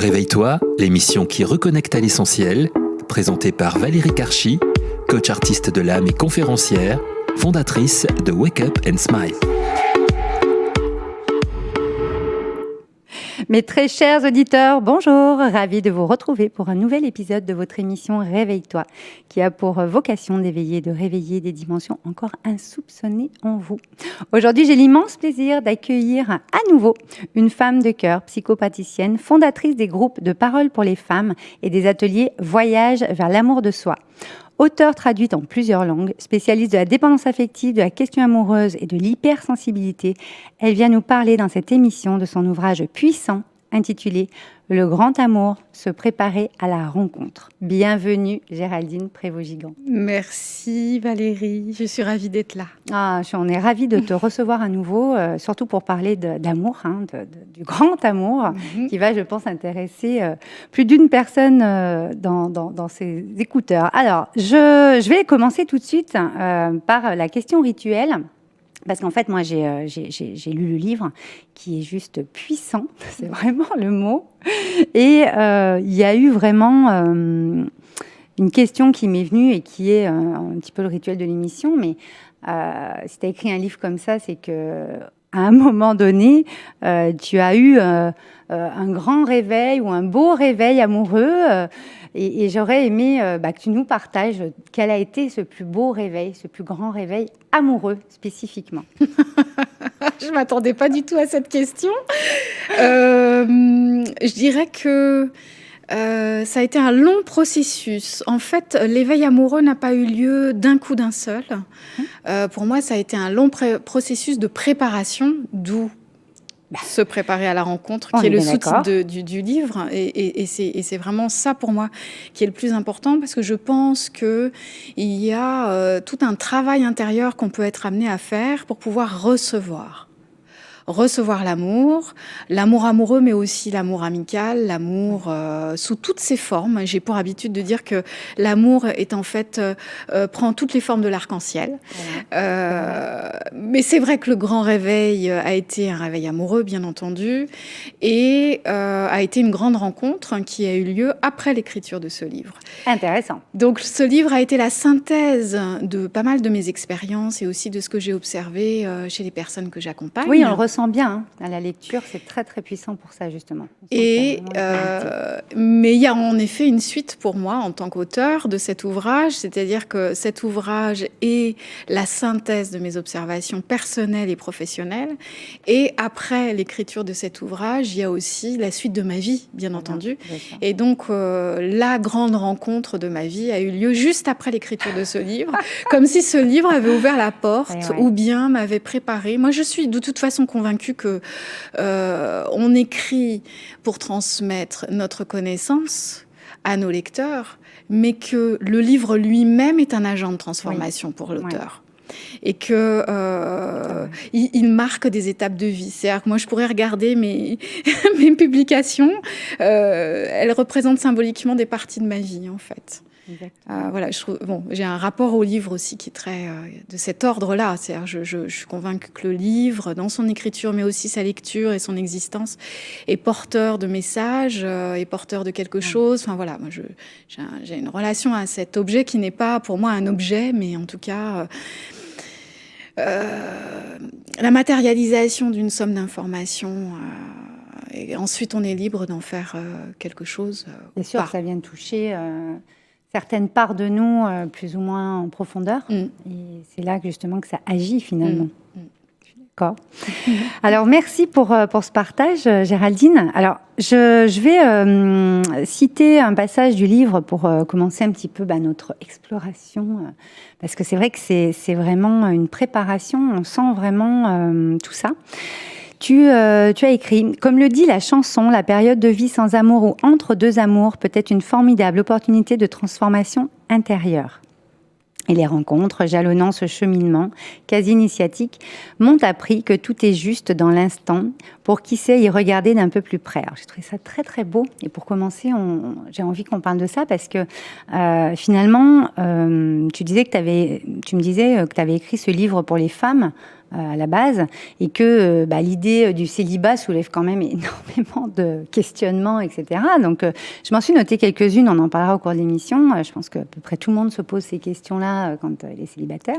Réveille-toi, l'émission qui reconnecte à l'essentiel, présentée par Valérie Karchi, coach artiste de l'âme et conférencière, fondatrice de Wake Up and Smile. Mes très chers auditeurs, bonjour, ravie de vous retrouver pour un nouvel épisode de votre émission Réveille-toi, qui a pour vocation d'éveiller et de réveiller des dimensions encore insoupçonnées en vous. Aujourd'hui, j'ai l'immense plaisir d'accueillir à nouveau une femme de cœur, psychopraticienne, fondatrice des groupes de parole pour les femmes et des ateliers Voyage vers l'amour de soi. Auteure traduite en plusieurs langues, spécialiste de la dépendance affective, de la question amoureuse et de l'hypersensibilité, elle vient nous parler dans cette émission de son ouvrage puissant intitulé « Le grand amour, se préparer à la rencontre ». Bienvenue Géraldine Prévost-Gigant. Merci Valérie, je suis ravie d'être là. On est ravis de te recevoir à nouveau, surtout pour parler d'amour, du grand amour, qui va, je pense, intéresser plus d'une personne dans ses écouteurs. Alors, je vais commencer tout de suite par la question rituelle. Parce qu'en fait, moi, j'ai lu le livre qui est juste puissant, c'est vraiment le mot. Et il y a eu vraiment une question qui m'est venue et qui est un petit peu le rituel de l'émission. Mais si tu as écrit un livre comme ça, c'est qu'à un moment donné, tu as eu un grand réveil ou un beau réveil amoureux. Et j'aurais aimé que tu nous partages quel a été ce plus beau réveil, ce plus grand réveil amoureux spécifiquement. Je ne m'attendais pas du tout à cette question. Je dirais que ça a été un long processus. En fait, l'éveil amoureux n'a pas eu lieu d'un coup d'un seul. Pour moi, ça a été un long processus de préparation, d'où se préparer à la rencontre, qui est le sous-titre du livre. Et c'est vraiment ça pour moi qui est le plus important, parce que je pense qu'il y a tout un travail intérieur qu'on peut être amené à faire pour pouvoir recevoir l'amour amoureux, mais aussi l'amour amical, l'amour sous toutes ses formes. J'ai pour habitude de dire que l'amour est en fait prend toutes les formes de l'arc-en-ciel. Mais c'est vrai que le grand réveil a été un réveil amoureux, bien entendu, et a été une grande rencontre qui a eu lieu après l'écriture de ce livre. Intéressant. Donc ce livre a été la synthèse de pas mal de mes expériences et aussi de ce que j'ai observé chez les personnes que j'accompagne. Oui, on le ressent bien à la lecture, c'est très très puissant pour ça justement. Mais il y a en effet une suite pour moi en tant qu'auteur de cet ouvrage, c'est-à-dire que cet ouvrage est la synthèse de mes observations personnelles et professionnelles, et après l'écriture de cet ouvrage, il y a aussi la suite de ma vie, bien entendu. Et donc la grande rencontre de ma vie a eu lieu juste après l'écriture de ce livre, comme si ce livre avait ouvert la porte ou bien m'avait préparé. Moi, je suis de toute façon convaincue que on écrit pour transmettre notre connaissance à nos lecteurs, mais que le livre lui-même est un agent de transformation pour l'auteur. Et que il marque des étapes de vie. C'est-à-dire que moi, je pourrais regarder mes publications, elles représentent symboliquement des parties de ma vie, en fait. Voilà, j'ai un rapport au livre aussi qui est très de cet ordre-là. C'est-à-dire, je suis convaincue que le livre, dans son écriture, mais aussi sa lecture et son existence, est porteur de messages, est porteur de quelque chose. Enfin voilà, moi, j'ai une relation à cet objet qui n'est pas pour moi un objet, mais en tout cas la matérialisation d'une somme d'informations. Et ensuite, on est libre d'en faire quelque chose. Bien sûr, ça vient toucher certaines parts de nous plus ou moins en profondeur. Et c'est là justement que ça agit finalement. D'accord. Alors, merci pour ce partage, Géraldine. Alors, je vais citer un passage du livre pour commencer un petit peu notre exploration, parce que c'est vrai que c'est vraiment une préparation, on sent vraiment tout ça. Tu as écrit « Comme le dit la chanson, la période de vie sans amour ou entre deux amours peut être une formidable opportunité de transformation intérieure. Et les rencontres jalonnant ce cheminement quasi initiatique m'ont appris que tout est juste dans l'instant pour qui sait y regarder d'un peu plus près. » Alors, j'ai trouvé ça très très beau. Et pour commencer, j'ai envie qu'on parle de ça parce que finalement, tu me disais que tu avais écrit ce livre pour les femmes à la base, et que l'idée du célibat soulève quand même énormément de questionnements, etc. Donc, je m'en suis noté quelques-unes, on en parlera au cours de l'émission. Je pense qu'à peu près tout le monde se pose ces questions-là quand il est célibataire.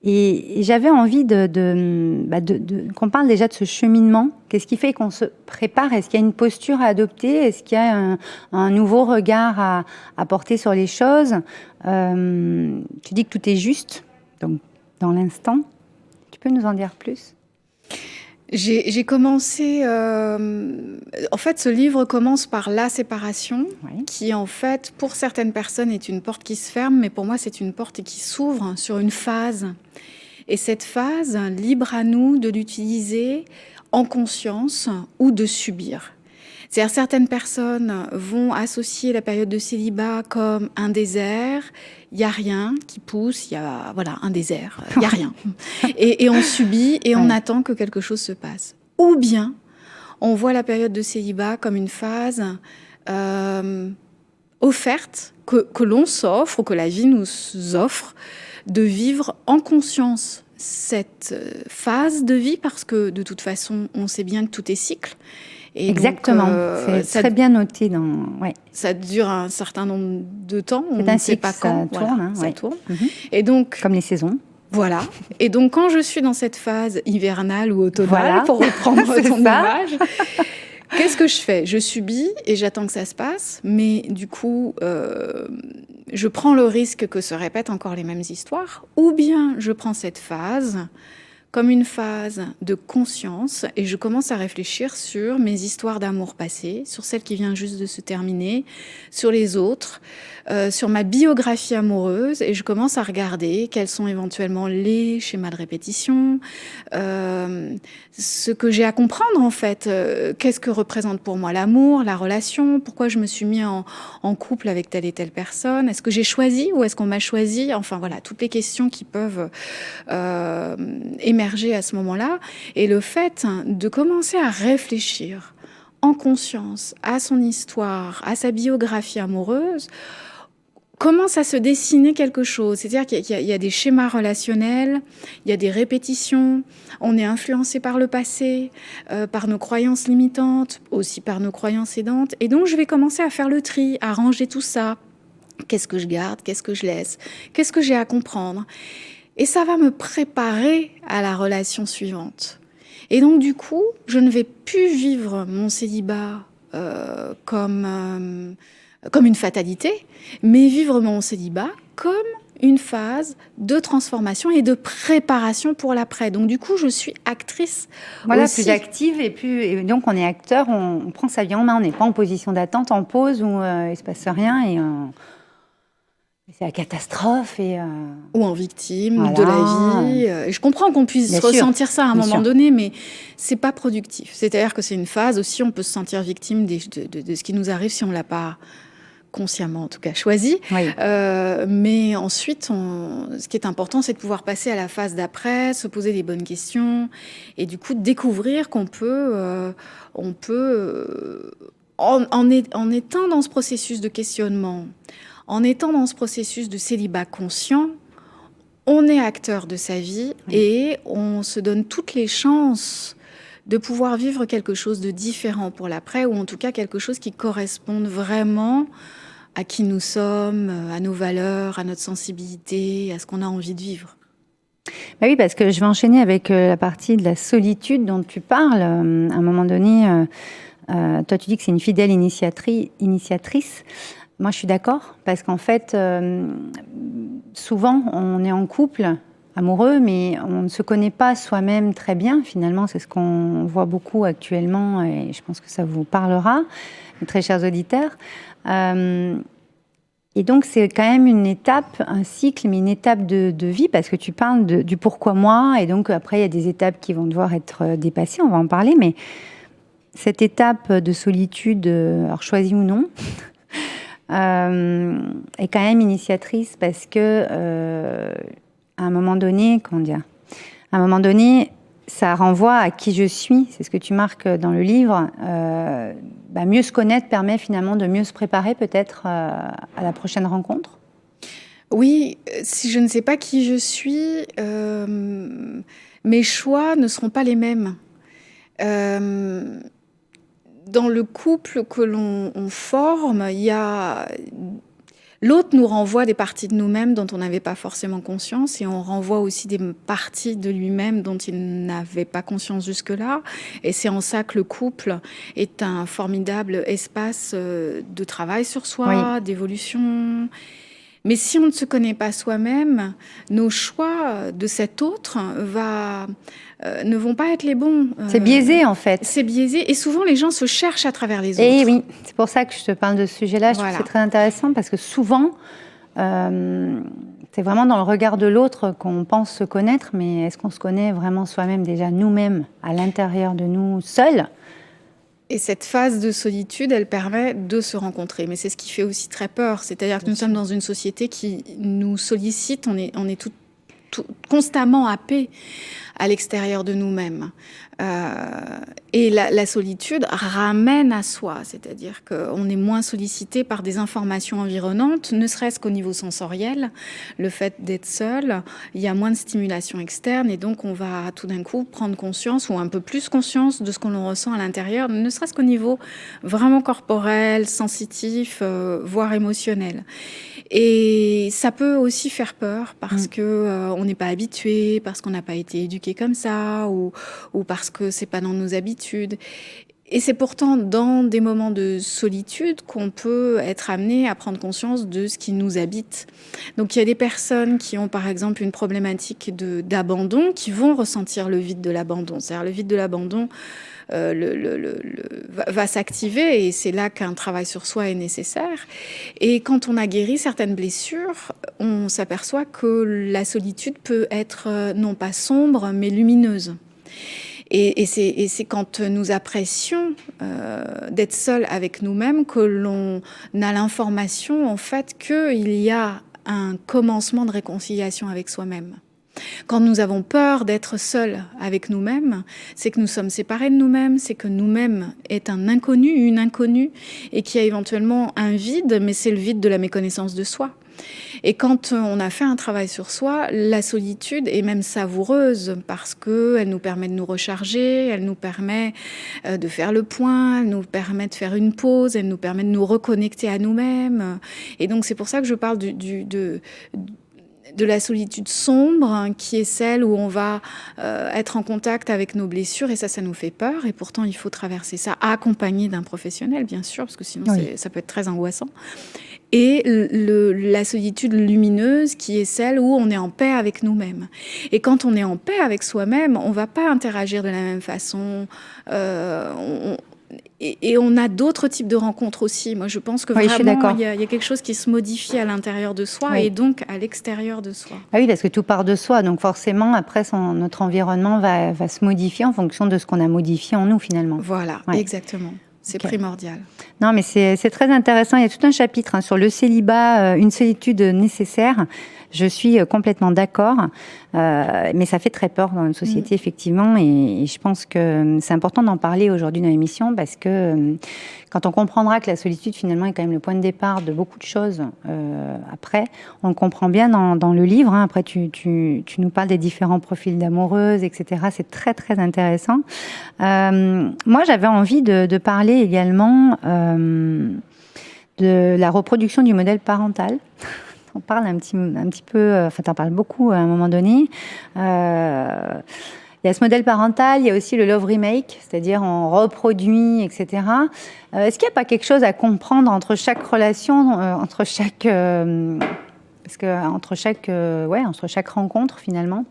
Et j'avais envie qu'on parle déjà de ce cheminement. Qu'est-ce qui fait qu'on se prépare? Est-ce qu'il y a une posture à adopter? Est-ce qu'il y a un nouveau regard à porter sur les choses? Tu dis que tout est juste, donc dans l'instant. Tu peux nous en dire plus? J'ai commencé... en fait, ce livre commence par la séparation, qui, en fait, pour certaines personnes, est une porte qui se ferme, mais pour moi, c'est une porte qui s'ouvre sur une phase. Et cette phase, libre à nous de l'utiliser en conscience ou de subir. C'est-à-dire, certaines personnes vont associer la période de célibat comme un désert. Il n'y a rien qui pousse, il y a un désert, il n'y a rien. Et on subit et on attend que quelque chose se passe. Ou bien, on voit la période de célibat comme une phase offerte, que l'on s'offre, ou que la vie nous offre, de vivre en conscience cette phase de vie, parce que de toute façon, on sait bien que tout est cycle. Et exactement, donc, c'est très bien noté. Ça dure un certain nombre de temps, on ne sait pas quand. Ça tourne. Ça tourne. Et donc, comme les saisons. Voilà. Et donc, quand je suis dans cette phase hivernale ou automnale, pour reprendre ton image, qu'est-ce que je fais? Je subis et j'attends que ça se passe, mais du coup, je prends le risque que se répètent encore les mêmes histoires, ou bien je prends cette phase comme une phase de conscience et je commence à réfléchir sur mes histoires d'amour passées, sur celle qui vient juste de se terminer, sur les autres, sur ma biographie amoureuse, et je commence à regarder quels sont éventuellement les schémas de répétition, ce que j'ai à comprendre en fait, qu'est-ce que représente pour moi l'amour, la relation, pourquoi je me suis mis en couple avec telle et telle personne, est-ce que j'ai choisi ou est-ce qu'on m'a choisi, enfin voilà, toutes les questions qui peuvent émerger à ce moment-là. Et le fait de commencer à réfléchir en conscience à son histoire, à sa biographie amoureuse, commence à se dessiner quelque chose. C'est-à-dire qu'il y a des schémas relationnels, il y a des répétitions, on est influencé par le passé, par nos croyances limitantes, aussi par nos croyances aidantes. Et donc, je vais commencer à faire le tri, à ranger tout ça. Qu'est-ce que je garde? Qu'est-ce que je laisse? Qu'est-ce que j'ai à comprendre? Et ça va me préparer à la relation suivante. Et donc, du coup, je ne vais plus vivre mon célibat comme une fatalité, mais vivre mon célibat comme une phase de transformation et de préparation pour l'après. Donc, du coup, je suis actrice aussi. Plus active, et donc on est acteur, on prend sa vie en main, on n'est pas en position d'attente, en pause, où il ne se passe rien, et c'est la catastrophe. Ou en victime de la vie. Et je comprends qu'on puisse ressentir ça à un moment donné, mais c'est pas productif. C'est-à-dire que c'est une phase aussi, on peut se sentir victime de ce qui nous arrive si on ne l'a pas consciemment, en tout cas, choisi. Oui. Mais ensuite, ce qui est important, c'est de pouvoir passer à la phase d'après, se poser les bonnes questions, et du coup, découvrir qu'on peut... en étant dans ce processus de questionnement, en étant dans ce processus de célibat conscient, on est acteur de sa vie et on se donne toutes les chances de pouvoir vivre quelque chose de différent pour l'après, ou en tout cas quelque chose qui corresponde vraiment à qui nous sommes, à nos valeurs, à notre sensibilité, à ce qu'on a envie de vivre. Bah oui, parce que je vais enchaîner avec la partie de la solitude dont tu parles. À un moment donné, toi tu dis que c'est une fidèle initiatrice. Moi, je suis d'accord, parce qu'en fait, souvent, on est en couple amoureux, mais on ne se connaît pas soi-même très bien. Finalement, c'est ce qu'on voit beaucoup actuellement, et je pense que ça vous parlera, mes très chers auditeurs. Et donc, c'est quand même une étape, un cycle, mais une étape de vie, parce que tu parles du pourquoi moi, et donc après, il y a des étapes qui vont devoir être dépassées, on va en parler, mais cette étape de solitude, alors choisie ou non, est quand même initiatrice, parce que à un moment donné, ça renvoie à qui je suis. C'est ce que tu marques dans le livre. Mieux se connaître permet finalement de mieux se préparer peut-être à la prochaine rencontre. Oui, si je ne sais pas qui je suis, mes choix ne seront pas les mêmes. Dans le couple que l'on forme, il y a... L'autre nous renvoie des parties de nous-mêmes dont on n'avait pas forcément conscience, et on renvoie aussi des parties de lui-même dont il n'avait pas conscience jusque-là. Et c'est en ça que le couple est un formidable espace de travail sur soi, d'évolution. Mais si on ne se connaît pas soi-même, nos choix de cet autre ne vont pas être les bons. C'est biaisé, en fait. C'est biaisé. Et souvent, les gens se cherchent à travers les autres. Et oui, c'est pour ça que je te parle de ce sujet-là. Je trouve que c'est très intéressant parce que souvent, c'est vraiment dans le regard de l'autre qu'on pense se connaître, mais est-ce qu'on se connaît vraiment soi-même déjà, nous-mêmes, à l'intérieur de nous, seuls ? Et cette phase de solitude, elle permet de se rencontrer. Mais c'est ce qui fait aussi très peur. C'est-à-dire que nous sommes dans une société qui nous sollicite. On est constamment happés à l'extérieur de nous-mêmes. Et la solitude ramène à soi, c'est-à-dire qu'on est moins sollicité par des informations environnantes, ne serait-ce qu'au niveau sensoriel. Le fait d'être seul, il y a moins de stimulation externe, et donc on va tout d'un coup prendre conscience, ou un peu plus conscience, de ce qu'on ressent à l'intérieur, ne serait-ce qu'au niveau vraiment corporel, sensitif, voire émotionnel. Et ça peut aussi faire peur parce que on n'est pas habitué, parce qu'on n'a pas été éduqué comme ça, ou parce que c'est pas dans nos habitudes. Et c'est pourtant dans des moments de solitude qu'on peut être amené à prendre conscience de ce qui nous habite. Donc il y a des personnes qui ont par exemple une problématique d'abandon, qui vont ressentir le vide de l'abandon. C'est-à-dire le vide de l'abandon va s'activer, et c'est là qu'un travail sur soi est nécessaire. Et quand on a guéri certaines blessures, on s'aperçoit que la solitude peut être non pas sombre, mais lumineuse. Et c'est quand nous apprécions d'être seuls avec nous-mêmes que l'on a l'information, en fait, qu'il y a un commencement de réconciliation avec soi-même. Quand nous avons peur d'être seuls avec nous-mêmes, c'est que nous sommes séparés de nous-mêmes, c'est que nous-mêmes est un inconnu, une inconnue, et qu'il y a éventuellement un vide, mais c'est le vide de la méconnaissance de soi. Et quand on a fait un travail sur soi, la solitude est même savoureuse parce qu'elle nous permet de nous recharger, elle nous permet de faire le point, elle nous permet de faire une pause, elle nous permet de nous reconnecter à nous-mêmes. Et donc c'est pour ça que je parle de la solitude sombre, qui est celle où on va être en contact avec nos blessures, et ça nous fait peur, et pourtant il faut traverser ça accompagné d'un professionnel, bien sûr, parce que sinon ça peut être très angoissant. Et la solitude lumineuse, qui est celle où on est en paix avec nous-mêmes. Et quand on est en paix avec soi-même, on ne va pas interagir de la même façon. Et on a d'autres types de rencontres aussi. Moi, je pense que vraiment, il y a quelque chose qui se modifie à l'intérieur de soi, et donc à l'extérieur de soi. Ah oui, parce que tout part de soi. Donc forcément, après, notre environnement va se modifier en fonction de ce qu'on a modifié en nous, finalement. Voilà, exactement. C'est primordial. Non, mais c'est très intéressant. Il y a tout un chapitre sur le célibat, une solitude nécessaire. Je suis complètement d'accord, mais ça fait très peur dans une société, effectivement, et je pense que c'est important d'en parler aujourd'hui dans l'émission, parce que quand on comprendra que la solitude, finalement, est quand même le point de départ de beaucoup de choses, après, on le comprend bien dans le livre. Après, tu nous parles des différents profils d'amoureuses, etc. C'est très, très intéressant. Moi, j'avais envie de parler également de la reproduction du modèle parental. On parle un petit peu, enfin, t'en parles beaucoup à un moment donné. Il y a ce modèle parental, il y a aussi le love remake, c'est-à-dire on reproduit, etc. Est-ce qu'il n'y a pas quelque chose à comprendre entre chaque relation, entre chaque rencontre, finalement,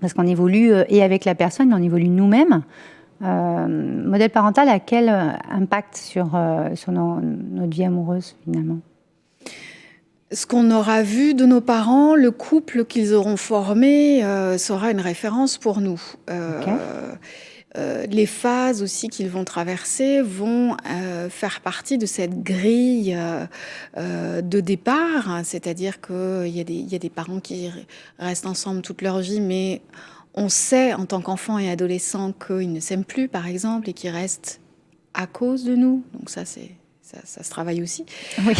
parce qu'on évolue et avec la personne, mais on évolue nous-mêmes. Modèle parental a quel impact sur notre vie amoureuse, finalement ? Ce qu'on aura vu de nos parents, le couple qu'ils auront formé, sera une référence pour nous. Les phases aussi qu'ils vont traverser vont faire partie de cette grille de départ. C'est-à-dire qu'il y a des parents qui restent ensemble toute leur vie, mais on sait en tant qu'enfant et adolescent qu'ils ne s'aiment plus, par exemple, et qu'ils restent à cause de nous. Donc ça, c'est ça se travaille aussi. Oui.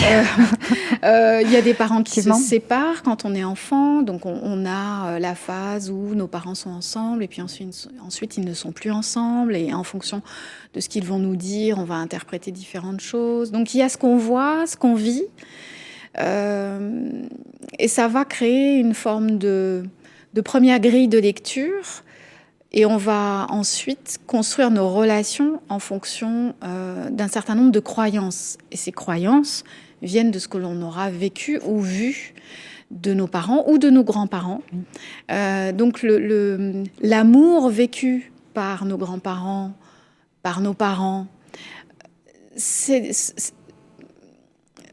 Il y a des parents qui se séparent quand on est enfant. Donc, on a la phase où nos parents sont ensemble et puis ensuite, ils ne sont plus ensemble. Et en fonction de ce qu'ils vont nous dire, on va interpréter différentes choses. Donc, il y a ce qu'on voit, ce qu'on vit. Et ça va créer une forme de première grille de lecture. Et on va ensuite construire nos relations en fonction d'un certain nombre de croyances. Et ces croyances viennent de ce que l'on aura vécu ou vu de nos parents ou de nos grands-parents. Donc l'amour vécu par nos grands-parents, par nos parents,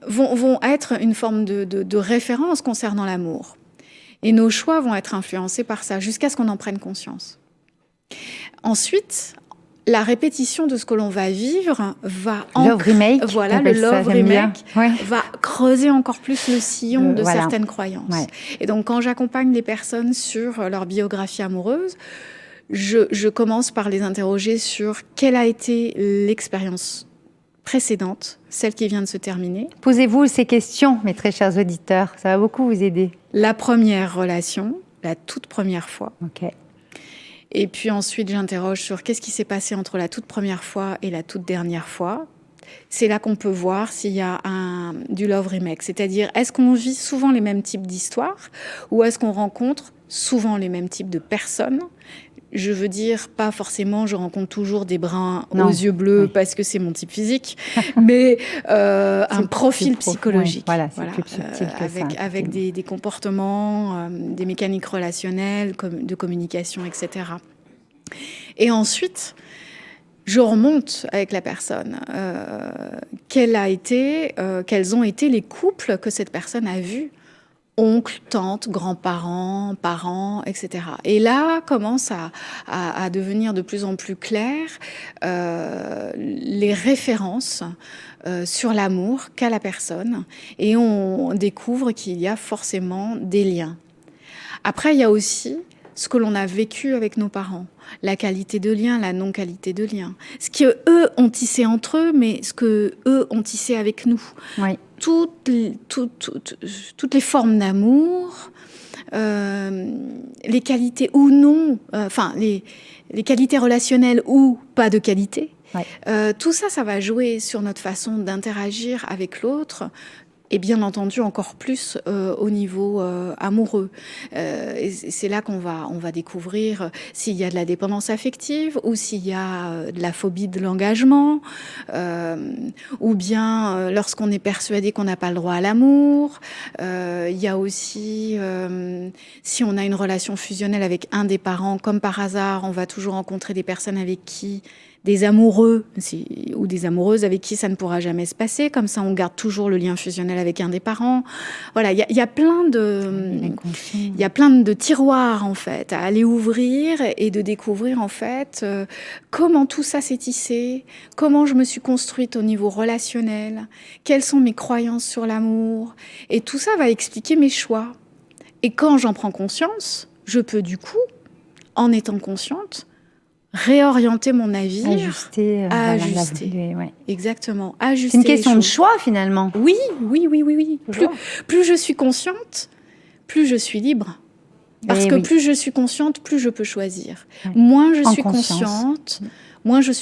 vont être une forme de référence concernant l'amour. Et nos choix vont être influencés par ça jusqu'à ce qu'on en prenne conscience. Ensuite, la répétition de ce que l'on va vivre va... Love remake. Voilà, le love remake va creuser encore plus le sillon de certaines croyances. Ouais. Et donc, quand j'accompagne les personnes sur leur biographie amoureuse, je commence par les interroger sur quelle a été l'expérience précédente, celle qui vient de se terminer. Posez-vous ces questions, mes très chers auditeurs. Ça va beaucoup vous aider. La première relation, la toute première fois. Ok. Et puis ensuite, j'interroge sur qu'est-ce qui s'est passé entre la toute première fois et la toute dernière fois. C'est là qu'on peut voir s'il y a du love remake. C'est-à-dire, est-ce qu'on vit souvent les mêmes types d'histoires ou est-ce qu'on rencontre souvent les mêmes types de personnes ? Je veux dire, pas forcément, je rencontre toujours des bruns aux yeux bleus parce que c'est mon type physique, mais un profil psychologique. Voilà, c'est plus subtil que avec des comportements, des mécaniques relationnelles, de communication, etc. Et ensuite, je remonte avec la personne. Quels ont été les couples que cette personne a vus ? Oncles, tantes, grands-parents, parents, etc. Et là, commence à devenir de plus en plus clair les références sur l'amour qu'a la personne. Et on découvre qu'il y a forcément des liens. Après, il y a aussi ce que l'on a vécu avec nos parents, la qualité de lien, la non-qualité de lien, ce qu'eux ont tissé entre eux, mais ce qu'eux ont tissé avec nous. Oui. Toutes les formes d'amour, les qualités ou non, les qualités relationnelles ou pas de qualité, tout ça, ça va jouer sur notre façon d'interagir avec l'autre. Et bien entendu, encore plus au niveau amoureux. Et c'est là qu'on va découvrir s'il y a de la dépendance affective ou s'il y a de la phobie de l'engagement, ou bien lorsqu'on est persuadé qu'on n'a pas le droit à l'amour. Il y a aussi, si on a une relation fusionnelle avec un des parents, comme par hasard, on va toujours rencontrer des personnes avec qui... des amoureux ou des amoureuses avec qui ça ne pourra jamais se passer. Comme ça, on garde toujours le lien fusionnel avec un des parents. Voilà, il y a plein de tiroirs, en fait, à aller ouvrir et de découvrir, en fait, comment tout ça s'est tissé, comment je me suis construite au niveau relationnel, quelles sont mes croyances sur l'amour. Et tout ça va expliquer mes choix. Et quand j'en prends conscience, je peux, du coup, en étant consciente, réorienter mon avis, ajuster. Exactement, ajuster. C'est une question de choix finalement. Oui. Plus je suis consciente, plus je suis libre. Parce que plus je suis consciente, plus je peux choisir. Moins je suis consciente, moins je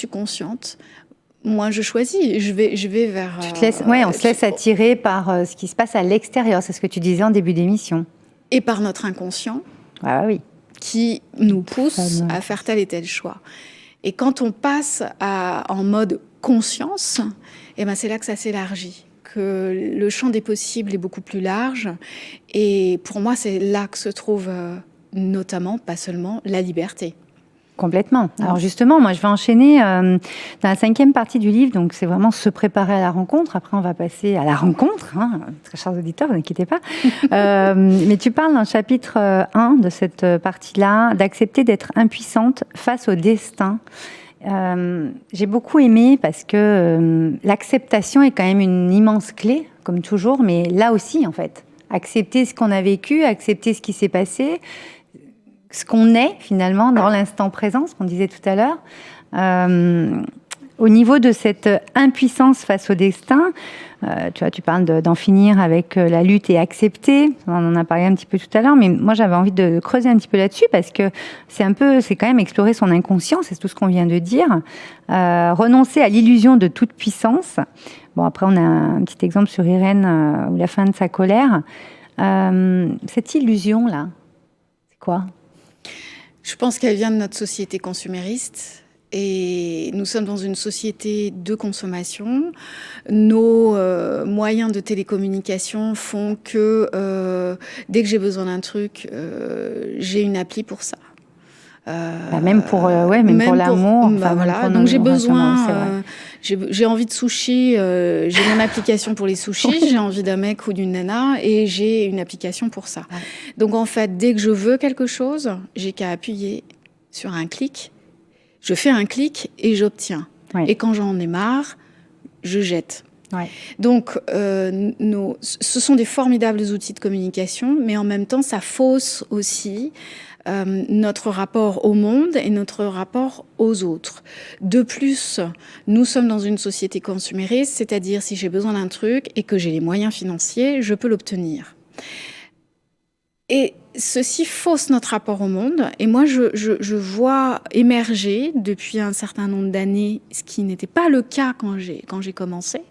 choisis. Je vais vers. On se laisse attirer par ce qui se passe à l'extérieur. C'est ce que tu disais en début d'émission. Et par notre inconscient. Ah oui. Qui nous pousse à faire tel et tel choix. Et quand on passe en mode conscience, c'est là que ça s'élargit, que le champ des possibles est beaucoup plus large. Et pour moi, c'est là que se trouve notamment, pas seulement, la liberté. Complètement. Alors justement, moi, je vais enchaîner dans la 5e partie du livre. Donc, c'est vraiment se préparer à la rencontre. Après, on va passer à la rencontre. Très chers auditeurs, vous inquiétez pas. Mais tu parles dans le chapitre 1 de cette partie-là d'accepter d'être impuissante face au destin. J'ai beaucoup aimé parce que l'acceptation est quand même une immense clé, comme toujours. Mais là aussi, en fait, accepter ce qu'on a vécu, accepter ce qui s'est passé, ce qu'on est finalement dans l'instant présent, ce qu'on disait tout à l'heure. au niveau de cette impuissance face au destin, tu vois, tu parles d'en finir avec la lutte et accepter. On en a parlé un petit peu tout à l'heure, mais moi j'avais envie de creuser un petit peu là-dessus parce que c'est quand même explorer son inconscient, c'est tout ce qu'on vient de dire. Renoncer à l'illusion de toute puissance. Bon, après on a un petit exemple sur Irène ou la fin de sa colère. Cette illusion-là, c'est quoi ? Je pense qu'elle vient de notre société consumériste. Et nous sommes dans une société de consommation. Nos moyens de télécommunication font que dès que j'ai besoin d'un truc, j'ai une appli pour ça. Même pour l'amour. Voilà. Donc j'ai besoin, j'ai envie de sushi, j'ai mon application pour les sushis, j'ai envie d'un mec ou d'une nana et j'ai une application pour ça. Ouais. Donc en fait, dès que je veux quelque chose, j'ai qu'à appuyer sur un clic. Je fais un clic et j'obtiens. Ouais. Et quand j'en ai marre, je jette. Ouais. Donc, ce sont des formidables outils de communication, mais en même temps, ça fausse aussi notre rapport au monde et notre rapport aux autres. De plus, nous sommes dans une société consumériste, c'est-à-dire si j'ai besoin d'un truc et que j'ai les moyens financiers, je peux l'obtenir. Et ceci fausse notre rapport au monde. Et moi, je vois émerger depuis un certain nombre d'années, ce qui n'était pas le cas quand j'ai commencé.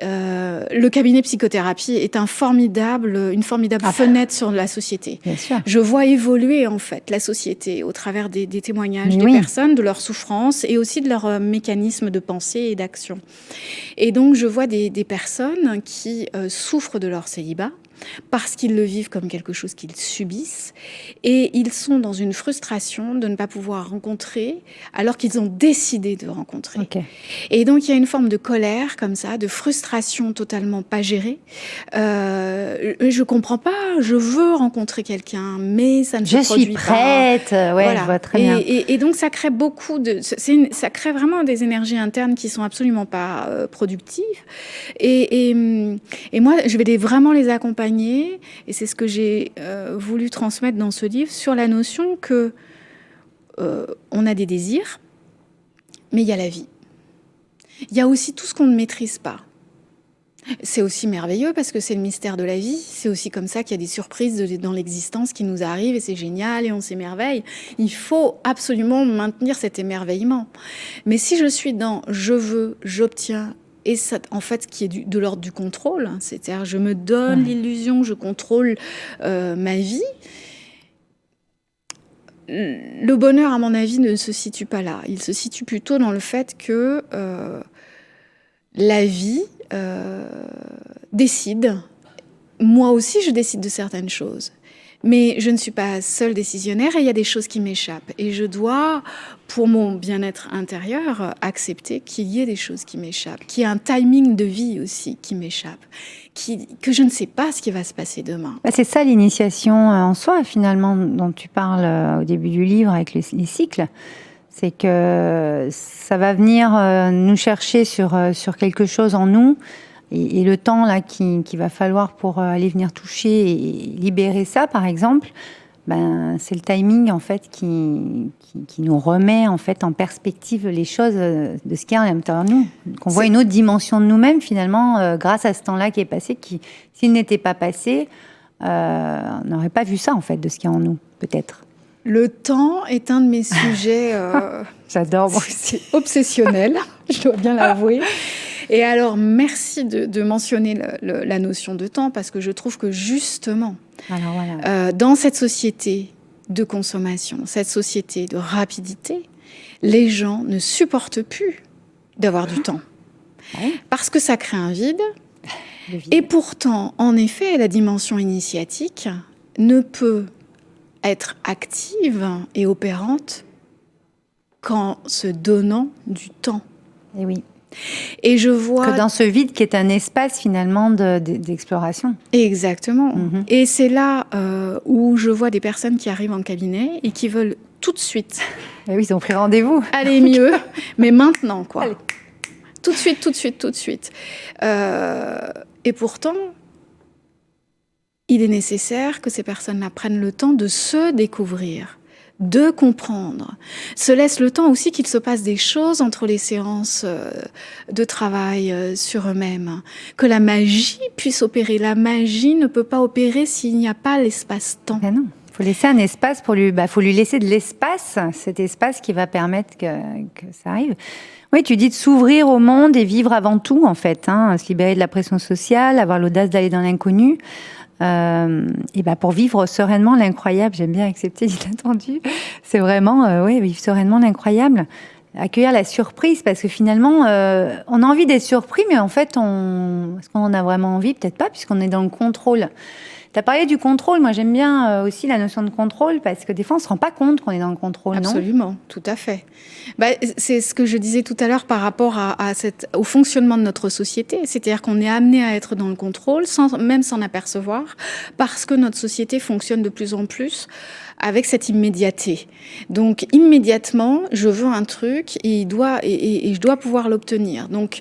Le cabinet psychothérapie est une formidable fenêtre sur la société. Bien sûr. Je vois évoluer en fait la société au travers des témoignages des personnes, de leurs souffrances et aussi de leurs mécanismes de pensée et d'action. Et donc, je vois des personnes qui souffrent de leur célibat, parce qu'ils le vivent comme quelque chose qu'ils subissent et ils sont dans une frustration de ne pas pouvoir rencontrer alors qu'ils ont décidé de rencontrer. Okay. Et donc, il y a une forme de colère comme ça, de frustration totalement pas gérée. Je comprends pas, je veux rencontrer quelqu'un, mais ça ne se produit pas. Je suis prête, ouais, voilà. Je vois très bien. Et donc, ça crée ça crée vraiment des énergies internes qui sont absolument pas productives. Et moi, je vais vraiment les accompagner. Et c'est ce que j'ai voulu transmettre dans ce livre sur la notion que on a des désirs, mais il y a la vie. Il y a aussi tout ce qu'on ne maîtrise pas. C'est aussi merveilleux parce que c'est le mystère de la vie. C'est aussi comme ça qu'il y a des surprises dans l'existence qui nous arrivent et c'est génial et on s'émerveille. Il faut absolument maintenir cet émerveillement. Mais si je suis dans « je veux, j'obtiens », et ça, en fait, qui est de l'ordre du contrôle, hein, c'est-à-dire je me donne l'illusion, je contrôle ma vie. Le bonheur, à mon avis, ne se situe pas là. Il se situe plutôt dans le fait que la vie décide. Moi aussi, je décide de certaines choses. Mais je ne suis pas seule décisionnaire et il y a des choses qui m'échappent. Et je dois, pour mon bien-être intérieur, accepter qu'il y ait des choses qui m'échappent, qu'il y ait un timing de vie aussi qui m'échappe, que je ne sais pas ce qui va se passer demain. C'est ça l'initiation en soi, finalement, dont tu parles au début du livre avec les cycles. C'est que ça va venir nous chercher sur quelque chose en nous. Et le temps là qu'il va falloir pour aller venir toucher et libérer ça, par exemple, c'est le timing en fait qui nous remet en fait en perspective les choses de ce qu'il y a à l'intérieur de nous, qu'on voit une autre dimension de nous-mêmes finalement grâce à ce temps-là qui est passé, qui s'il n'était pas passé, on n'aurait pas vu ça en fait de ce qu'il y a en nous, peut-être. Le temps est un de mes sujets. J'adore. C'est obsessionnel, je dois bien l'avouer. Et alors, merci de mentionner la notion de temps, parce que je trouve que justement, dans cette société de consommation, cette société de rapidité, les gens ne supportent plus d'avoir du temps. Parce que ça crée un vide. Et pourtant, en effet, la dimension initiatique ne peut être active et opérante qu'en se donnant du temps. Et oui. Et je vois que dans ce vide qui est un espace finalement d'exploration. Exactement. Mm-hmm. Et c'est là où je vois des personnes qui arrivent en cabinet et qui veulent tout de suite. Et oui, ils ont pris rendez-vous. Aller mieux, mais maintenant quoi. Allez. Tout de suite. Et pourtant, il est nécessaire que ces personnes-là prennent le temps de se découvrir, de comprendre, se laisse le temps aussi qu'il se passe des choses entre les séances de travail sur eux-mêmes, que la magie puisse opérer. La magie ne peut pas opérer s'il n'y a pas l'espace-temps. Ben non, il faut laisser un espace pour lui, faut lui laisser de l'espace, cet espace qui va permettre que ça arrive. Oui, tu dis de s'ouvrir au monde et vivre avant tout, en fait, se libérer de la pression sociale, avoir l'audace d'aller dans l'inconnu. Et pour vivre sereinement l'incroyable, j'aime bien accepter l'inattendu, c'est vraiment vivre sereinement l'incroyable, accueillir la surprise, parce que finalement on a envie d'être surpris, mais en fait est-ce qu'on en a vraiment envie? Peut-être pas, puisqu'on est dans le contrôle. Tu as parlé du contrôle, moi j'aime bien aussi la notion de contrôle, parce que des fois on ne se rend pas compte qu'on est dans le contrôle. Absolument, tout à fait. C'est ce que je disais tout à l'heure par rapport au fonctionnement de notre société, c'est-à-dire qu'on est amené à être dans le contrôle, même s'en apercevoir, parce que notre société fonctionne de plus en plus avec cette immédiateté. Donc immédiatement, je veux un truc et je dois pouvoir l'obtenir. Donc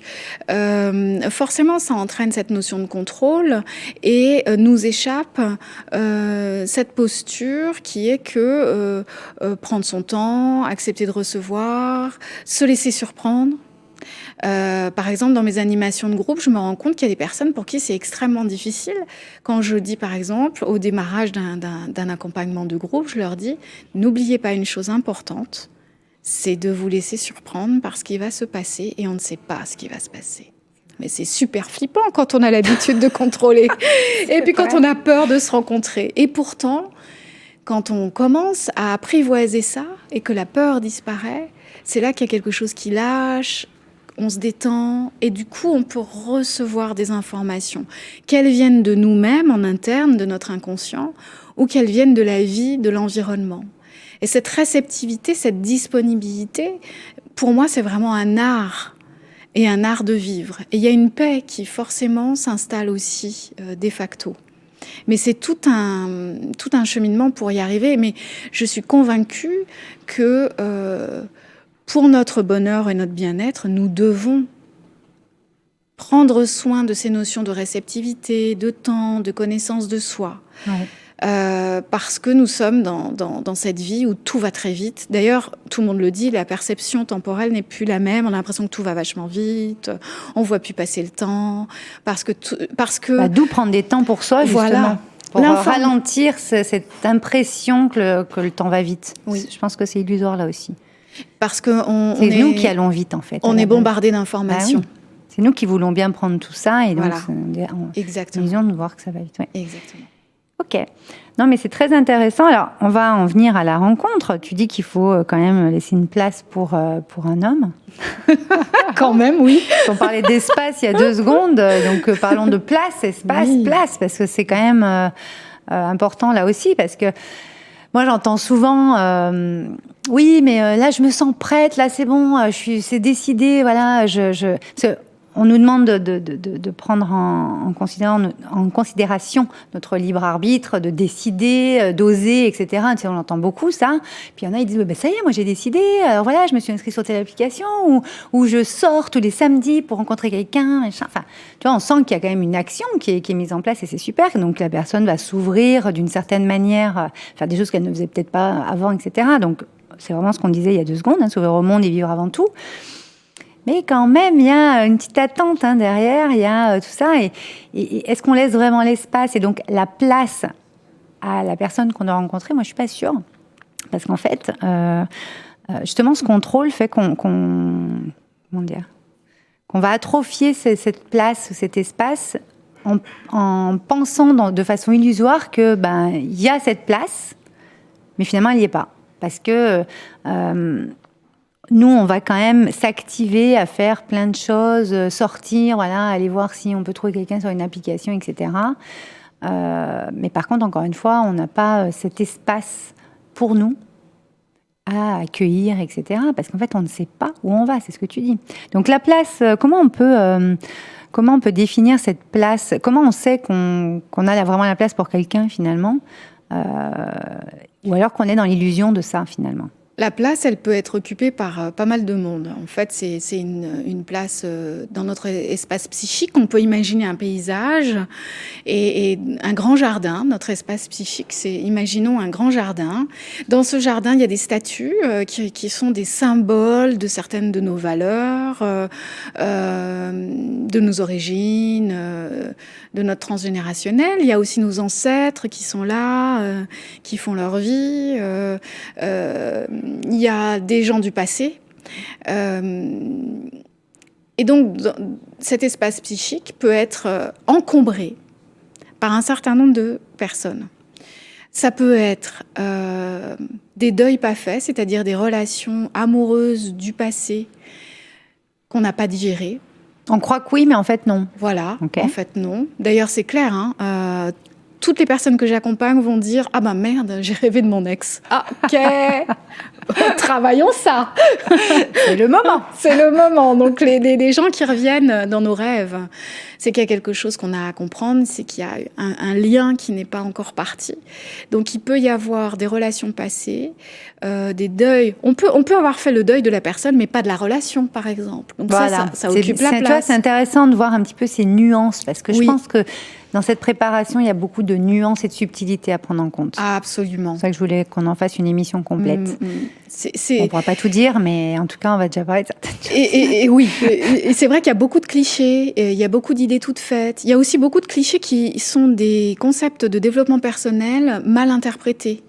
forcément, ça entraîne cette notion de contrôle et nous échappe cette posture qui est que prendre son temps, accepter de recevoir, se laisser surprendre. Par exemple, dans mes animations de groupe, je me rends compte qu'il y a des personnes pour qui c'est extrêmement difficile. Quand je dis, par exemple, au démarrage d'un accompagnement de groupe, je leur dis « N'oubliez pas une chose importante, c'est de vous laisser surprendre par ce qui va se passer et on ne sait pas ce qui va se passer. » Mais c'est super flippant quand on a l'habitude de contrôler et puis quand on a peur de se rencontrer. Et pourtant, quand on commence à apprivoiser ça et que la peur disparaît, c'est là qu'il y a quelque chose qui lâche, on se détend et du coup on peut recevoir des informations, qu'elles viennent de nous-mêmes en interne, de notre inconscient, ou qu'elles viennent de la vie, de l'environnement. Et cette réceptivité, cette disponibilité, pour moi c'est vraiment un art, et un art de vivre. Et il y a une paix qui forcément s'installe aussi de facto. Mais c'est tout un cheminement pour y arriver. Mais je suis convaincue que pour notre bonheur et notre bien-être, nous devons prendre soin de ces notions de réceptivité, de temps, de connaissance de soi. Ouais. Parce que nous sommes dans cette vie où tout va très vite. D'ailleurs, tout le monde le dit, la perception temporelle n'est plus la même. On a l'impression que tout va vachement vite, on ne voit plus passer le temps. Parce que d'où prendre des temps pour soi, justement. Voilà. Pour ralentir cette impression que le temps va vite. Oui. Je pense que c'est illusoire là aussi. Parce que c'est nous qui allons vite, en fait. On est bombardé d'informations. Bah oui. C'est nous qui voulons bien prendre tout ça. Et donc, exactement. Vision de voir que ça va vite. Ouais. Exactement. Ok. Non, mais c'est très intéressant. Alors, on va en venir à la rencontre. Tu dis qu'il faut quand même laisser une place pour un homme. Quand même, oui. On parlait d'espace il y a 2 secondes. Donc, parlons de place, espace, place. Parce que c'est quand même important là aussi. Parce que moi, j'entends souvent... oui, mais là, je me sens prête. Là, c'est bon. C'est décidé. Voilà. On nous demande de prendre en considération notre libre arbitre, de décider, d'oser, etc. On entend beaucoup ça. Puis il y en a, ils disent ça y est, moi j'ai décidé. Alors voilà, je me suis inscrite sur telle application où je sors tous les samedis pour rencontrer quelqu'un. Enfin, tu vois, on sent qu'il y a quand même une action qui est mise en place et c'est super. Donc la personne va s'ouvrir d'une certaine manière, faire des choses qu'elle ne faisait peut-être pas avant, etc. Donc c'est vraiment ce qu'on disait il y a 2 secondes, s'ouvrir au monde et vivre avant tout. Mais quand même, il y a une petite attente derrière, il y a tout ça. Et est-ce qu'on laisse vraiment l'espace et donc la place à la personne qu'on a rencontrée? Moi, je ne suis pas sûre. Parce qu'en fait, justement, ce contrôle fait qu'on va atrophier cette place, cet espace, en pensant de façon illusoire que il y a cette place, mais finalement, elle n'y est pas. Parce que... nous, on va quand même s'activer à faire plein de choses, sortir, voilà, aller voir si on peut trouver quelqu'un sur une application, etc. Mais par contre, encore une fois, on n'a pas cet espace pour nous à accueillir, etc. Parce qu'en fait, on ne sait pas où on va, c'est ce que tu dis. Donc la place, comment on peut définir cette place? Comment on sait qu'on a vraiment la place pour quelqu'un, finalement? Ou alors qu'on est dans l'illusion de ça, finalement? La place, elle peut être occupée par pas mal de monde. En fait, c'est une place dans notre espace psychique. On peut imaginer un paysage et un grand jardin. Notre espace psychique, imaginons un grand jardin. Dans ce jardin, il y a des statues qui sont des symboles de certaines de nos valeurs, de nos origines, de notre transgénérationnel. Il y a aussi nos ancêtres qui sont là, qui font leur vie. Il y a des gens du passé. Et donc, cet espace psychique peut être encombré par un certain nombre de personnes. Ça peut être des deuils pas faits, c'est-à-dire des relations amoureuses du passé qu'on n'a pas digérées. On croit que oui, mais en fait, non. Voilà, en fait, non. D'ailleurs, c'est clair, hein, toutes les personnes que j'accompagne vont dire « Ah bah merde, j'ai rêvé de mon ex. » Ah, ok. Travaillons ça. C'est le moment. C'est le moment. Donc, les gens qui reviennent dans nos rêves, c'est qu'il y a quelque chose qu'on a à comprendre, c'est qu'il y a un lien qui n'est pas encore parti. Donc, il peut y avoir des relations passées, des deuils. On peut avoir fait le deuil de la personne, mais pas de la relation, par exemple. Donc, voilà. ça occupe la place. C'est intéressant de voir un petit peu ces nuances, parce que je pense que dans cette préparation, il y a beaucoup de nuances et de subtilités à prendre en compte. Ah, absolument. C'est pour ça que je voulais qu'on en fasse une émission complète. On ne pourra pas tout dire, mais en tout cas, on va déjà parler de certaines choses. Et oui, et c'est vrai qu'il y a beaucoup de clichés, il y a beaucoup d'idées toutes faites. Il y a aussi beaucoup de clichés qui sont des concepts de développement personnel mal interprétés.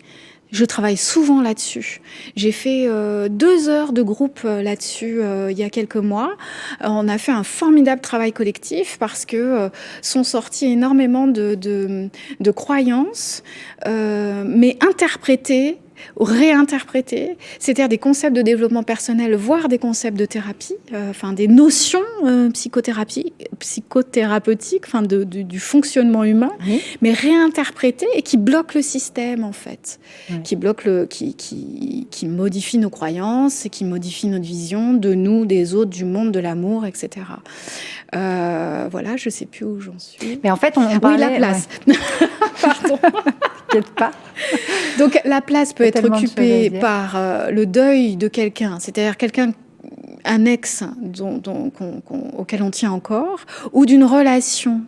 Je travaille souvent là-dessus. J'ai fait 2 heures de groupe là-dessus il y a quelques mois. On a fait un formidable travail collectif parce que sont sorties énormément de croyances, mais interprétées, réinterpréter, c'est-à-dire des concepts de développement personnel, voire des concepts de thérapie, des notions psychothérapeutiques, du fonctionnement humain, mais réinterprétées et qui bloquent le système en fait, qui modifient nos croyances et qui modifient notre vision de nous, des autres, du monde, de l'amour, etc. Voilà, je ne sais plus où j'en suis. Mais en fait, on parlait... Oui, la place. Pardon. T'inquiète pas. Donc, la place peut être occupée par le deuil de quelqu'un, c'est-à-dire un ex auquel on tient encore, ou d'une relation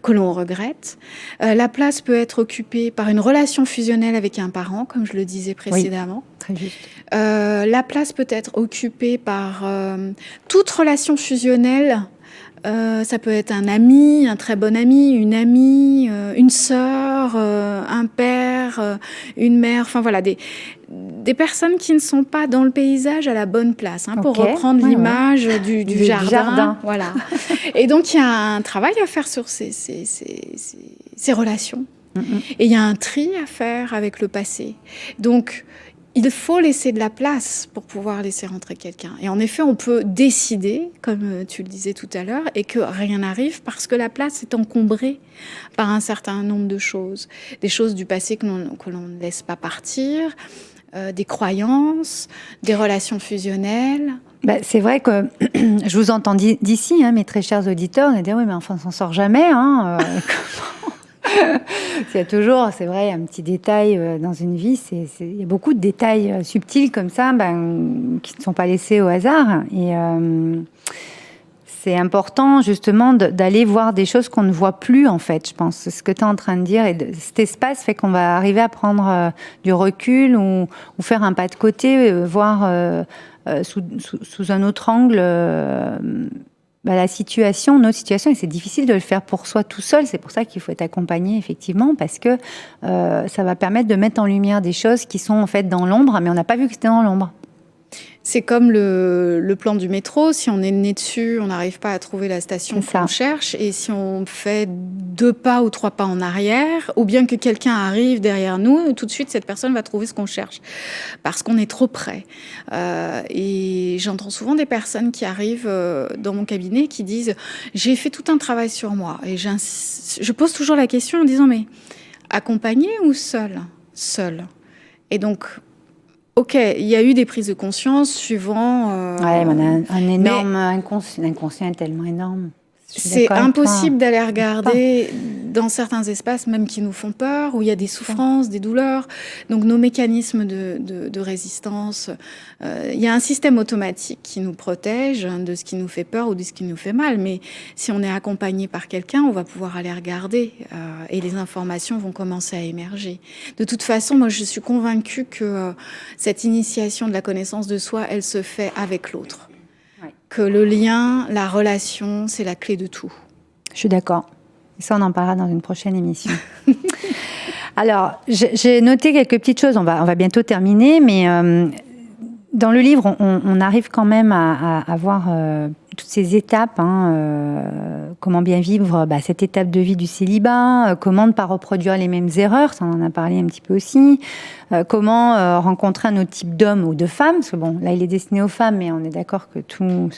que l'on regrette. La place peut être occupée par une relation fusionnelle avec un parent, comme je le disais précédemment. Oui, très juste. La place peut être occupée par toute relation fusionnelle. Ça peut être un ami, un très bon ami, une amie, une sœur, un père, une mère, enfin voilà, des personnes qui ne sont pas dans le paysage à la bonne place, pour reprendre l'image du jardin. Voilà. Et donc, il y a un travail à faire sur ces relations. Et il y a un tri à faire avec le passé. Donc, il faut laisser de la place pour pouvoir laisser rentrer quelqu'un. Et en effet, on peut décider, comme tu le disais tout à l'heure, et que rien n'arrive parce que la place est encombrée par un certain nombre de choses. Des choses du passé que l'on ne laisse pas partir, des croyances, des relations fusionnelles. C'est vrai que je vous entends d'ici, mes très chers auditeurs, on dit oui, mais enfin, on s'en sort jamais. Il y a toujours, c'est vrai, un petit détail dans une vie. Il y a beaucoup de détails subtils comme ça qui ne sont pas laissés au hasard. Et c'est important justement d'aller voir des choses qu'on ne voit plus, en fait, je pense. C'est ce que tu es en train de dire. Et cet espace fait qu'on va arriver à prendre du recul ou faire un pas de côté, voir sous un autre angle notre situation, et c'est difficile de le faire pour soi tout seul. C'est pour ça qu'il faut être accompagné, effectivement, parce que ça va permettre de mettre en lumière des choses qui sont en fait dans l'ombre, mais on n'a pas vu que c'était dans l'ombre. C'est comme le plan du métro. Si on est le nez dessus, on n'arrive pas à trouver la station qu'on cherche. Et si on fait 2 pas ou 3 pas en arrière, ou bien que quelqu'un arrive derrière nous, tout de suite, cette personne va trouver ce qu'on cherche. Parce qu'on est trop près. Et j'entends souvent des personnes qui arrivent dans mon cabinet qui disent « J'ai fait tout un travail sur moi. » Et je pose toujours la question en disant « Mais accompagné ou seul ?» Seul. Et donc... Ok, il y a eu des prises de conscience suivant... mais on a un énorme inconscient. L'inconscient est tellement énorme. C'est impossible d'aller regarder dans certains espaces même qui nous font peur, où il y a des souffrances, des douleurs. Donc nos mécanismes de résistance, il y a un système automatique qui nous protège de ce qui nous fait peur ou de ce qui nous fait mal. Mais si on est accompagné par quelqu'un, on va pouvoir aller regarder et les informations vont commencer à émerger. De toute façon, moi je suis convaincue que cette initiation de la connaissance de soi, elle se fait avec l'autre. Ouais. Que le lien, la relation, c'est la clé de tout. Je suis d'accord. Et ça, on en parlera dans une prochaine émission. Alors, j'ai noté quelques petites choses. On va bientôt terminer, mais dans le livre, on arrive quand même à voir toutes ces étapes. Comment bien vivre cette étape de vie du célibat, comment ne pas reproduire les mêmes erreurs, ça on en a parlé un petit peu aussi. Comment rencontrer un autre type d'homme ou de femme, parce que bon, là il est destiné aux femmes, mais on est d'accord que tout...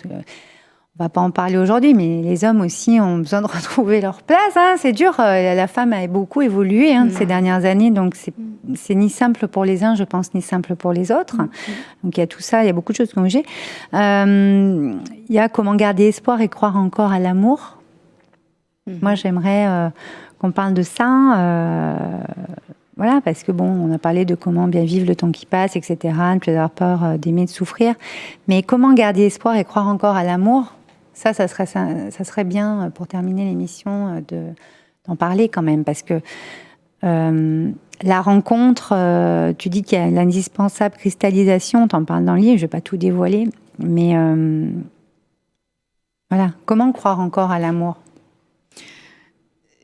On va pas en parler aujourd'hui, mais les hommes aussi ont besoin de retrouver leur place. C'est dur. La femme a beaucoup évolué ces dernières années, donc c'est ni simple pour les uns, je pense, ni simple pour les autres. Donc il y a tout ça, il y a beaucoup de choses qui ont bougé. Il y a comment garder espoir et croire encore à l'amour. Moi, j'aimerais qu'on parle de ça. Voilà, parce que bon, on a parlé de comment bien vivre le temps qui passe, etc., ne plus avoir peur d'aimer, de souffrir. Mais comment garder espoir et croire encore à l'amour ? Ça serait bien pour terminer l'émission d'en parler quand même, parce que la rencontre, tu dis qu'il y a l'indispensable cristallisation, t'en parles dans le livre, je ne vais pas tout dévoiler, mais voilà, comment croire encore à l'amour ?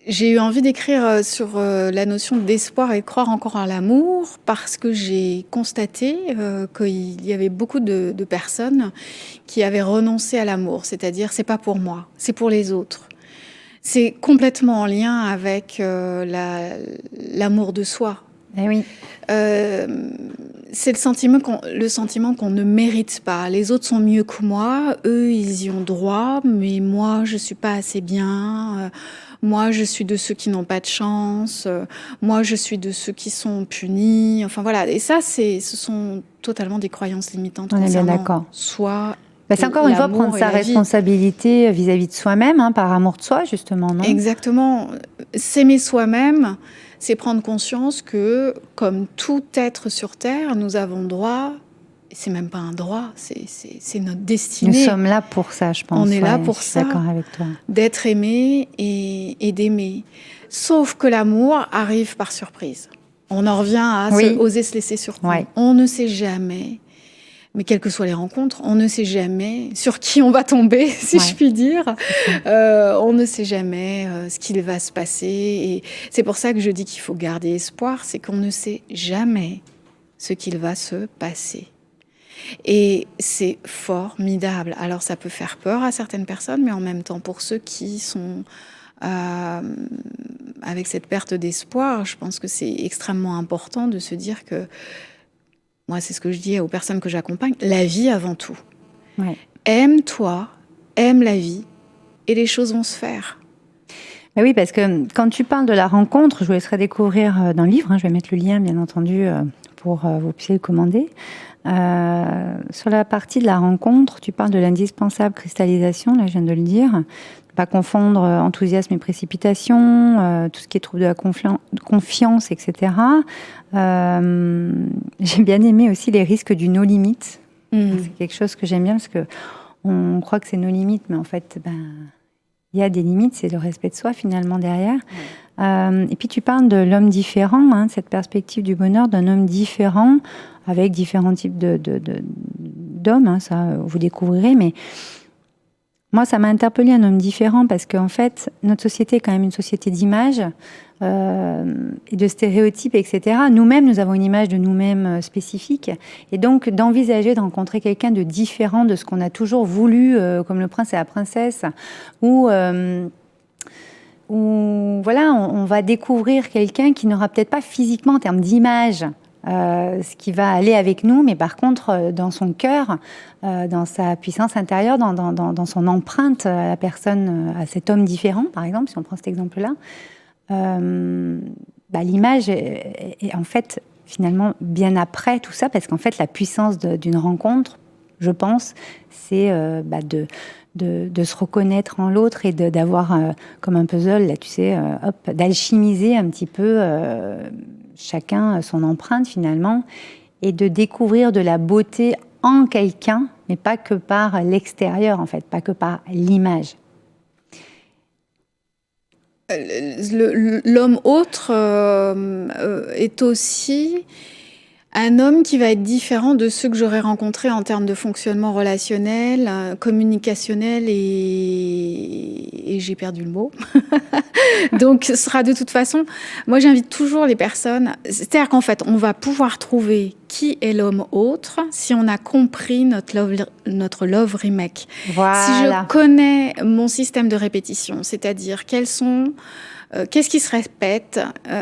J'ai eu envie d'écrire sur la notion d'espoir et de croire encore à l'amour parce que j'ai constaté qu'il y avait beaucoup de personnes qui avaient renoncé à l'amour. C'est-à-dire, c'est pas pour moi, c'est pour les autres. C'est complètement en lien avec l'amour de soi. Eh oui. C'est le sentiment qu'on ne mérite pas. Les autres sont mieux que moi, eux, ils y ont droit, mais moi, je suis pas assez bien. Moi, je suis de ceux qui n'ont pas de chance. Moi, je suis de ceux qui sont punis. Enfin, voilà. Et ça, ce sont totalement des croyances limitantes. On est bien d'accord. Soi. C'est encore une fois prendre sa responsabilité vis-à-vis de soi-même, par amour de soi, justement, non ? Exactement. S'aimer soi-même, c'est prendre conscience que, comme tout être sur Terre, nous avons droit... C'est même pas un droit, c'est notre destinée. Nous sommes là pour ça, je pense. On est là pour ça, d'accord avec toi. D'être aimé et d'aimer. Sauf que l'amour arrive par surprise. On en revient à oser se laisser surprendre. Ouais. On ne sait jamais, mais quelles que soient les rencontres, on ne sait jamais sur qui on va tomber, si je puis dire. On ne sait jamais ce qu'il va se passer. Et c'est pour ça que je dis qu'il faut garder espoir, c'est qu'on ne sait jamais ce qu'il va se passer. Et c'est formidable. Alors ça peut faire peur à certaines personnes, mais en même temps pour ceux qui sont avec cette perte d'espoir, je pense que c'est extrêmement important de se dire que, moi c'est ce que je dis aux personnes que j'accompagne, la vie avant tout. Ouais. Aime-toi, aime la vie, et les choses vont se faire. Ben oui, parce que quand tu parles de la rencontre, je vous laisserai découvrir dans le livre, je vais mettre le lien bien entendu pour que vous puissiez le commander. Sur la partie de la rencontre, tu parles de l'indispensable cristallisation, là je viens de le dire. Ne pas confondre enthousiasme et précipitation, tout ce qui est trouble de la confiance, etc. J'ai bien aimé aussi les risques du no limit. C'est quelque chose que j'aime bien parce que on croit que c'est nos limites, mais en fait, il y a des limites, c'est le respect de soi finalement derrière. Et puis tu parles de l'homme différent, cette perspective du bonheur d'un homme différent avec différents types d'hommes, ça vous découvrirez, mais moi ça m'a interpellée un homme différent parce qu'en fait notre société est quand même une société d'images et de stéréotypes, etc. Nous-mêmes, nous avons une image de nous-mêmes spécifique, et donc d'envisager de rencontrer quelqu'un de différent de ce qu'on a toujours voulu, comme le prince et la princesse, ou voilà, on va découvrir quelqu'un qui n'aura peut-être pas physiquement en termes d'image ce qui va aller avec nous, mais par contre dans son cœur, dans sa puissance intérieure, dans son empreinte à la personne, à cet homme différent, par exemple, si on prend cet exemple-là, l'image est en fait finalement bien après tout ça, parce qu'en fait la puissance d'une rencontre, je pense, c'est de se reconnaître en l'autre et d'avoir, comme un puzzle, là, tu sais, d'alchimiser un petit peu chacun son empreinte finalement, et de découvrir de la beauté en quelqu'un, mais pas que par l'extérieur, en fait, pas que par l'image. L'homme autre est aussi un homme qui va être différent de ceux que j'aurais rencontrés en termes de fonctionnement relationnel, communicationnel et j'ai perdu le mot. Donc, ce sera de toute façon... Moi, j'invite toujours les personnes... C'est-à-dire qu'en fait, on va pouvoir trouver qui est l'homme autre si on a compris notre love remake. Voilà. Si je connais mon système de répétition, c'est-à-dire qu'est-ce qui se répète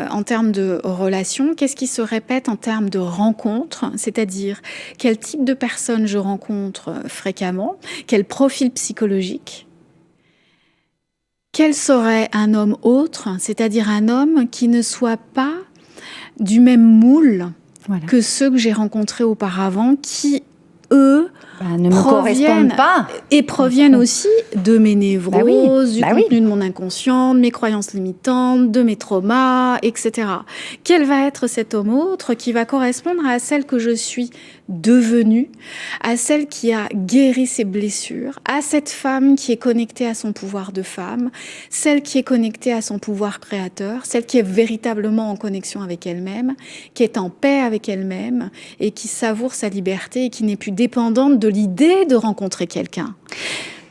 en termes de relations, qu'est-ce qui se répète en termes de rencontres, c'est-à-dire quel type de personnes je rencontre fréquemment, quel profil psychologique, quel serait un homme autre, c'est-à-dire un homme qui ne soit pas du même moule que ceux que j'ai rencontrés auparavant, qui, eux, ne me correspondent pas. Et proviennent aussi de mes névroses, du contenu de mon inconscient, de mes croyances limitantes, de mes traumas, etc. Quel va être cet homme autre qui va correspondre à celle que je suis devenue, à celle qui a guéri ses blessures, à cette femme qui est connectée à son pouvoir de femme, celle qui est connectée à son pouvoir créateur, celle qui est véritablement en connexion avec elle-même, qui est en paix avec elle-même et qui savoure sa liberté et qui n'est plus dépendante de l'idée de rencontrer quelqu'un.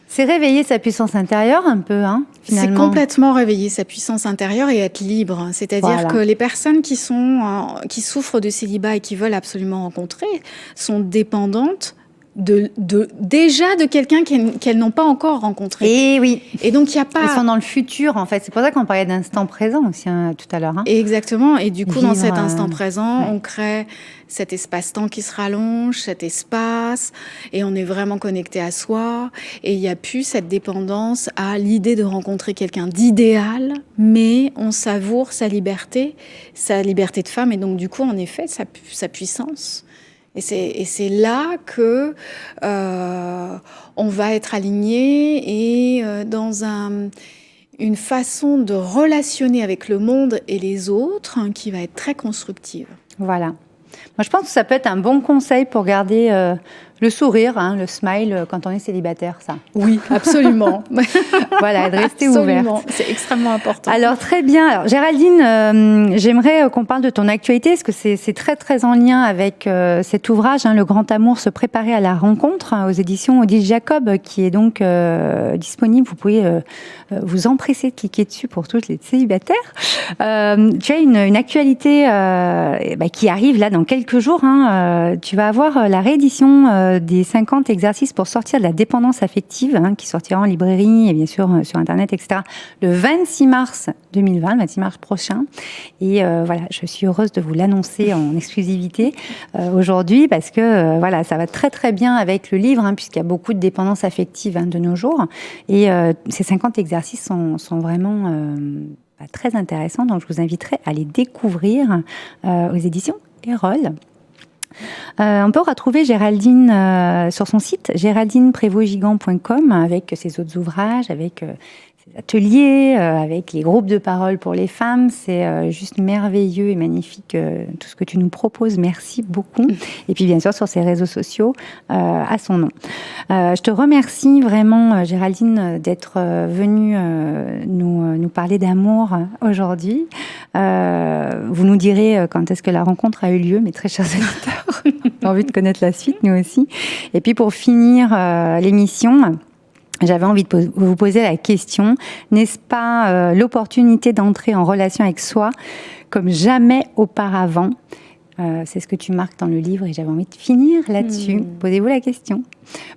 C'est réveiller sa puissance intérieure un peu, hein, finalement. C'est complètement réveiller sa puissance intérieure et être libre. C'est-à-dire que les personnes qui souffrent de célibat et qui veulent absolument rencontrer sont dépendantes déjà de quelqu'un qu'elles n'ont pas encore rencontré. Et oui. Et donc, il n'y a pas... Elles sont dans le futur, en fait. C'est pour ça qu'on parlait d'instant présent aussi tout à l'heure. Hein. Exactement. Et du coup, dans cet instant présent, on crée cet espace-temps qui se rallonge, cet espace, et on est vraiment connecté à soi. Et il n'y a plus cette dépendance à l'idée de rencontrer quelqu'un d'idéal, mais on savoure sa liberté de femme, et donc, du coup, en effet, sa puissance. Et c'est là que on va être aligné et dans une façon de relationner avec le monde et les autres qui va être très constructive. Voilà. Moi, je pense que ça peut être un bon conseil pour garder le sourire, hein, le smile quand on est célibataire, ça. Oui, absolument. Voilà, de rester ouverte. C'est extrêmement important. Alors, très bien. Alors, Géraldine, j'aimerais qu'on parle de ton actualité, parce que c'est très, très en lien avec cet ouvrage, hein, Le Grand Amour, se préparer à la rencontre, hein, aux éditions Odile Jacob, qui est donc disponible. Vous pouvez vous empresser de cliquer dessus pour tous les célibataires. Tu as une actualité qui arrive là dans quelques jours. Hein, tu vas avoir la réédition des 50 exercices pour sortir de la dépendance affective, hein, qui sortira en librairie et bien sûr sur Internet, etc., le 26 mars 2020, le 26 mars prochain. Et voilà, je suis heureuse de vous l'annoncer en exclusivité aujourd'hui, parce que voilà, ça va très très bien avec le livre, hein, puisqu'il y a beaucoup de dépendance affective, hein, de nos jours. Et ces 50 exercices sont vraiment très intéressants, donc je vous inviterai à les découvrir aux éditions Erol. On peut retrouver Géraldine sur son site géraldineprévost-gigant.com avec ses autres ouvrages, avec ses ateliers, avec les groupes de parole pour les femmes. C'est juste merveilleux et magnifique tout ce que tu nous proposes. Merci beaucoup. Et puis bien sûr sur ses réseaux sociaux à son nom. Je te remercie vraiment, Géraldine, d'être venue nous parler d'amour aujourd'hui. Vous nous direz quand est-ce que la rencontre a eu lieu, mes très chers auditeurs. On a envie de connaître la suite, nous aussi. Et puis pour finir l'émission, j'avais envie de vous poser la question, n'est-ce pas l'opportunité d'entrer en relation avec soi comme jamais auparavant? C'est ce que tu marques dans le livre et j'avais envie de finir là-dessus. Posez-vous la question.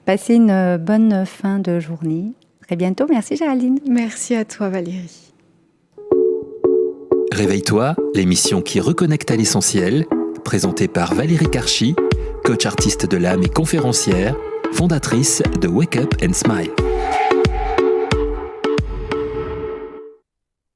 Passez une bonne fin de journée. Très bientôt. Merci Géraldine. Merci à toi Valérie. Réveille-toi, l'émission qui reconnecte à l'essentiel, présentée par Valérie Karchi, coach artiste de l'âme et conférencière, fondatrice de Wake Up and Smile.